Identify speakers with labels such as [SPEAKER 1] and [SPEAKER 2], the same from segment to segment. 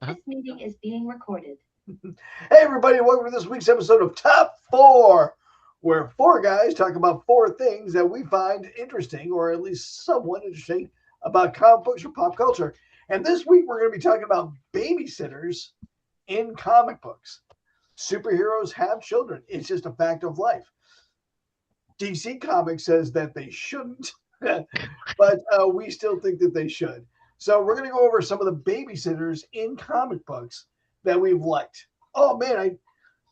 [SPEAKER 1] Uh-huh.
[SPEAKER 2] This meeting is being recorded.
[SPEAKER 3] Hey, everybody, welcome to this week's episode of Top 4, where four guys talk about four things that we find interesting, or at least somewhat interesting, about comic books or pop culture. And this week, we're going to be talking about babysitters in comic books. Superheroes have children, it's just a fact of life. DC Comics says that they shouldn't, but we still think that they should. So we're going to go over some of the babysitters in comic books that we've liked. Oh man,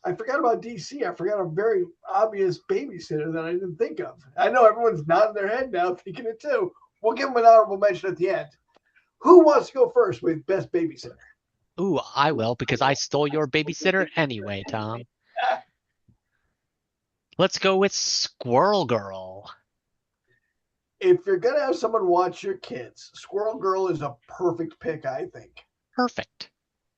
[SPEAKER 3] I forgot about DC. I forgot a very obvious babysitter that I didn't think of. I know everyone's nodding their head now, thinking it too. We'll give them an honorable mention at the end. Who wants to go first with best babysitter?
[SPEAKER 1] Ooh, I will because I stole your babysitter anyway, Tom. Let's go with Squirrel Girl.
[SPEAKER 3] If you're gonna have someone watch your kids, Squirrel Girl is a perfect pick, I think.
[SPEAKER 1] Perfect.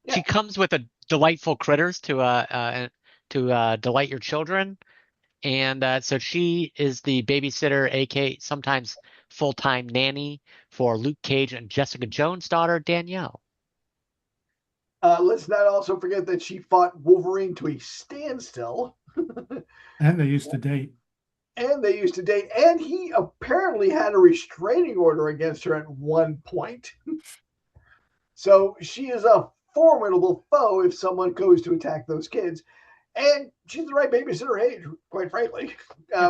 [SPEAKER 3] Yeah.
[SPEAKER 1] She comes with a delightful critters to delight your children, and so she is the babysitter, aka sometimes full-time nanny for Luke Cage and Jessica Jones' daughter Danielle.
[SPEAKER 3] Let's not also forget that she fought Wolverine to a standstill.
[SPEAKER 4] And they used to date.
[SPEAKER 3] And they used to date, and he apparently had a restraining order against her at one point. So she is a formidable foe if someone goes to attack those kids. And she's the right babysitter age, quite frankly,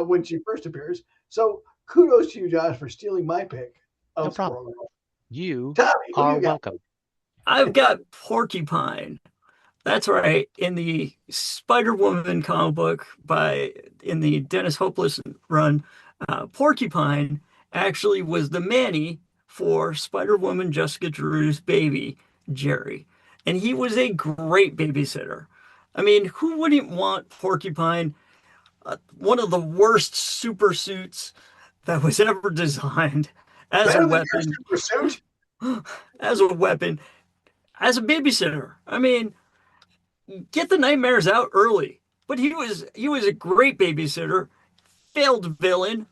[SPEAKER 3] when she first appears. So kudos to you, Josh, for stealing my pick of
[SPEAKER 1] No problem.
[SPEAKER 3] Squirrel Girl.
[SPEAKER 1] You
[SPEAKER 3] Tommy, who
[SPEAKER 1] are
[SPEAKER 3] you got?
[SPEAKER 1] welcome.
[SPEAKER 5] I've got Porcupine. That's right. In the Spider-Woman comic book in the Dennis Hopeless run, Porcupine actually was the Manny for Spider-Woman Jessica Drew's baby, Jerry. And he was a great babysitter. I mean, who wouldn't want Porcupine? One of the worst super suits that was ever designed as
[SPEAKER 3] Better
[SPEAKER 5] a
[SPEAKER 3] than your
[SPEAKER 5] weapon.
[SPEAKER 3] super suit.
[SPEAKER 5] As a weapon, as a babysitter. I mean, get the nightmares out early. But he was a great babysitter, failed villain,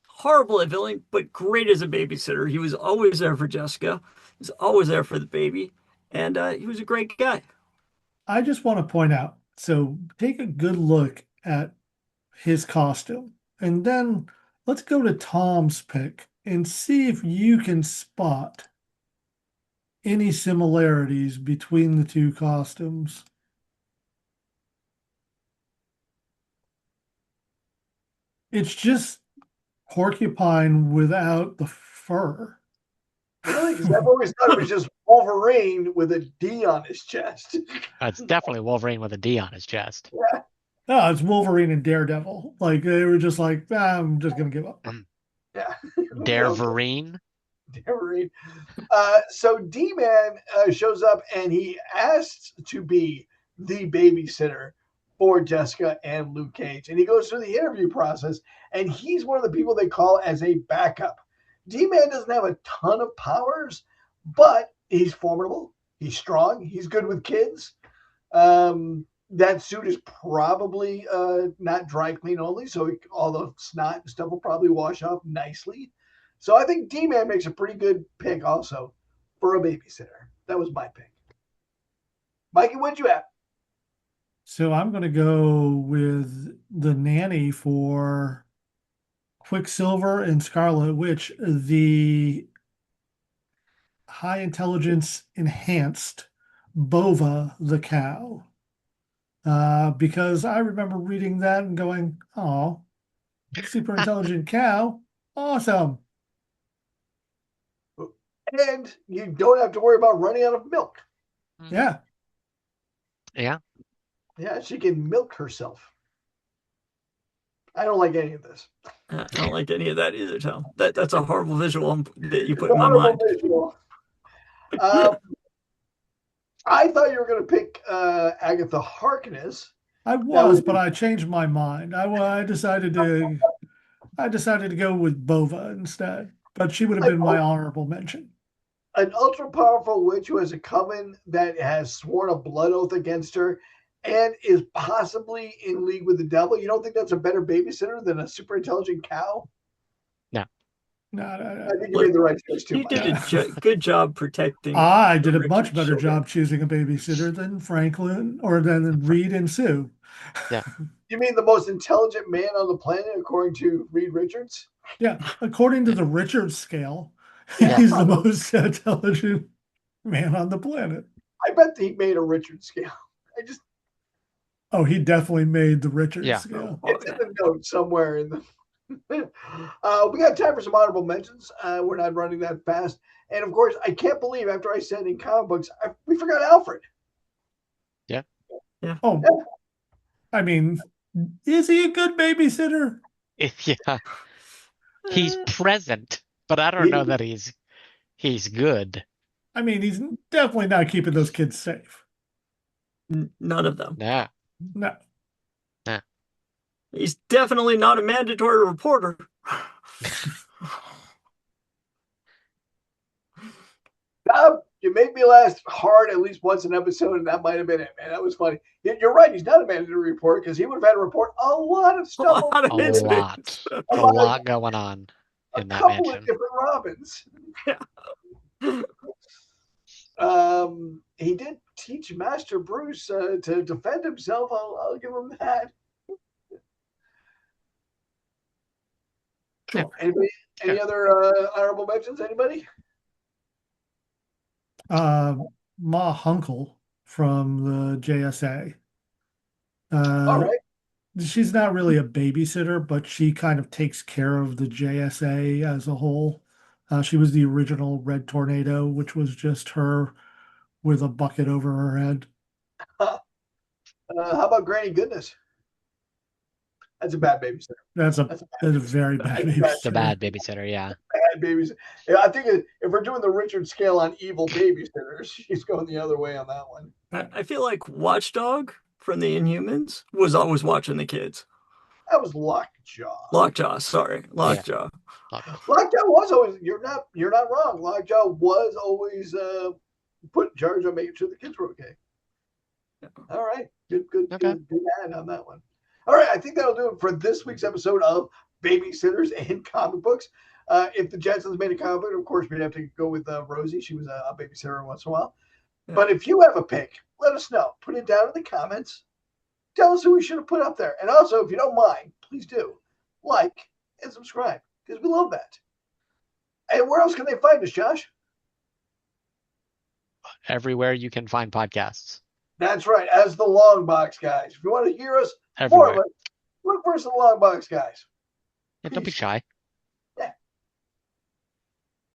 [SPEAKER 5] horrible at villain, but great as a babysitter. He was always there for Jessica. He was always there for the baby, and he was a great guy.
[SPEAKER 4] I just want to point out, so take a good look at his costume, and then let's go to Tom's pick and see if you can spot any similarities between the two costumes. It's just Porcupine without the fur.
[SPEAKER 3] Really? Because I've always thought it was just Wolverine with a D on his chest.
[SPEAKER 1] It's definitely Wolverine with a D on his chest.
[SPEAKER 4] No, it's Wolverine and Daredevil. Like they were just like, I'm just gonna give up.
[SPEAKER 3] Yeah.
[SPEAKER 1] Dareverine.
[SPEAKER 3] Wolverine. So D-Man shows up and he asks to be the babysitter for Jessica and Luke Cage. And he goes through the interview process, and he's one of the people they call as a backup. D-Man doesn't have a ton of powers, but he's formidable. He's strong. He's good with kids. That suit is probably not dry clean only, so all the snot and stuff will probably wash off nicely. So I think D-Man makes a pretty good pick also for a babysitter. That was my pick. Mikey, what'd you have?
[SPEAKER 4] So I'm gonna go with the nanny for Quicksilver and Scarlet Witch, the high intelligence enhanced Bova the cow. Because I remember reading that and going, oh, super intelligent cow. Awesome.
[SPEAKER 3] And you don't have to worry about running out of milk.
[SPEAKER 4] Yeah.
[SPEAKER 1] Yeah.
[SPEAKER 3] Yeah, she can milk herself. I don't like any of this.
[SPEAKER 5] I don't like any of that either, Tom. That's a horrible visual that you put in my mind.
[SPEAKER 3] I thought you were going to pick Agatha Harkness.
[SPEAKER 4] I was, but I changed my mind. I decided to go with Bova instead, but she would have been my honorable mention.
[SPEAKER 3] An ultra powerful witch who has a coven that has sworn a blood oath against her and is possibly in league with the devil. You don't think that's a better babysitter than a super intelligent cow?
[SPEAKER 1] No.
[SPEAKER 4] No,
[SPEAKER 3] I think you made the right choice too,
[SPEAKER 5] You
[SPEAKER 3] Mike.
[SPEAKER 5] did a good job protecting.
[SPEAKER 4] I did a
[SPEAKER 5] the
[SPEAKER 4] much
[SPEAKER 5] Richard
[SPEAKER 4] better
[SPEAKER 5] children.
[SPEAKER 4] job choosing a babysitter than Franklin or than Reed and Sue.
[SPEAKER 3] You mean the most intelligent man on the planet, according to Reed Richards?
[SPEAKER 4] Yeah, according to the Richards scale,
[SPEAKER 3] Yeah.
[SPEAKER 4] he's the most intelligent man on the planet.
[SPEAKER 3] I bet he made a Richards scale.
[SPEAKER 4] Oh, he definitely made the Richards
[SPEAKER 1] Yeah.
[SPEAKER 4] scale.
[SPEAKER 3] It's in the notes somewhere in the. We got time for some honorable mentions. We're not running that fast, and of course, I can't believe after I said in comic books, we forgot Alfred.
[SPEAKER 4] Oh, I mean, is he a good babysitter?
[SPEAKER 1] Yeah. He's present, but I don't know that he's good.
[SPEAKER 4] I mean, he's definitely not keeping those kids safe.
[SPEAKER 5] None of them.
[SPEAKER 1] No.
[SPEAKER 4] No.
[SPEAKER 5] He's definitely not a mandatory reporter.
[SPEAKER 3] You made me laugh hard at least once an episode, and that might have been it, man. That was funny. You're right. He's not a mandatory reporter because he would have had to report a lot of stuff.
[SPEAKER 5] A lot of
[SPEAKER 1] A
[SPEAKER 5] incidents.
[SPEAKER 1] lot. A lot going on
[SPEAKER 3] A
[SPEAKER 1] in that
[SPEAKER 3] couple
[SPEAKER 1] mansion.
[SPEAKER 3] of different Robins.
[SPEAKER 5] Yeah.
[SPEAKER 3] He did teach Master Bruce to defend himself. I'll give him that.
[SPEAKER 1] Yeah.
[SPEAKER 3] Anybody? Any other honorable mentions? Anybody?
[SPEAKER 4] Ma Hunkel from the JSA.
[SPEAKER 3] All right.
[SPEAKER 4] She's not really a babysitter, but she kind of takes care of the JSA as a whole. She was the original Red Tornado, which was just her with a bucket over her head.
[SPEAKER 3] How about Granny Goodness? That's a bad babysitter.
[SPEAKER 4] That's a very bad babysitter.
[SPEAKER 1] It's a bad babysitter, yeah.
[SPEAKER 3] Bad babysitter. Yeah, I think if we're doing the Richard scale on evil babysitters, she's going the other way on that one.
[SPEAKER 5] I feel like Watchdog from the Inhumans was always watching the kids.
[SPEAKER 3] That was Lockjaw.
[SPEAKER 5] Lockjaw, sorry. Lockjaw.
[SPEAKER 3] Lockjaw was always, you're not wrong. Lockjaw was always put in charge of making sure the kids were okay.
[SPEAKER 5] Yeah.
[SPEAKER 3] All right. Good
[SPEAKER 1] Okay.
[SPEAKER 3] good ad on that one. All right, I think that'll do it for this week's episode of Babysitters and Comic Books. If the Jetsons made a comic book, of course, we'd have to go with Rosie. She was a babysitter once in a while.
[SPEAKER 5] Yeah.
[SPEAKER 3] But if you have a pick, let us know. Put it down in the comments. Tell us who we should have put up there. And also, if you don't mind, please do like and subscribe because we love that. And where else can they find us, Josh?
[SPEAKER 1] Everywhere you can find podcasts.
[SPEAKER 3] That's right, as the Long Box Guys. If you want to hear us more
[SPEAKER 1] Everywhere.
[SPEAKER 3] of it, look for us in the Long Box Guys.
[SPEAKER 1] Yeah, don't be shy.